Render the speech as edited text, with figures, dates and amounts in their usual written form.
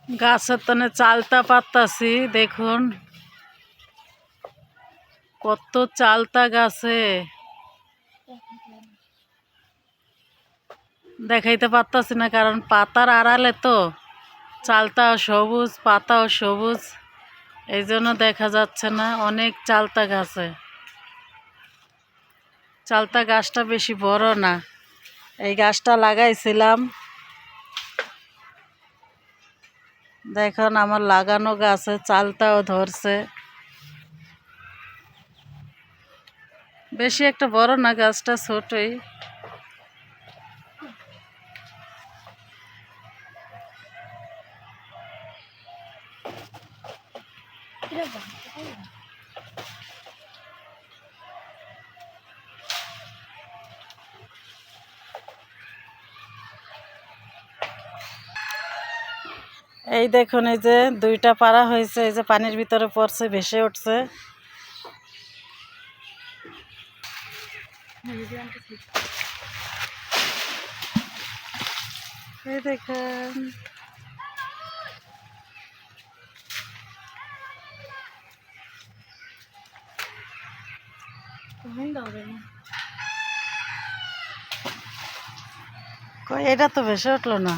গাছের তনে চালতা পাতাছি দেখুন কত চালতা গাছে দেখাইতে পারতাছি না কারণ পাতার আড়ালে তো চালতাও সবুজ পাতাও সবুজ এই জন্য দেখা যাচ্ছে না। অনেক চালতা গাছে, চালতা গাছটা বেশি বড় না। এই গাছটা লাগাইছিলাম, দেখুন আমার লাগানো গাছে চালতাও ধরছে। বেশি একটা বড় না, গাছটা ছোটই। এই দেখুন এই যে দুইটা পাড়া হয়েছে, এই যে পানির ভিতরে পড়ছে, ভেসে উঠছে। এই দেখুন এটা তো ভেসে উঠলো না।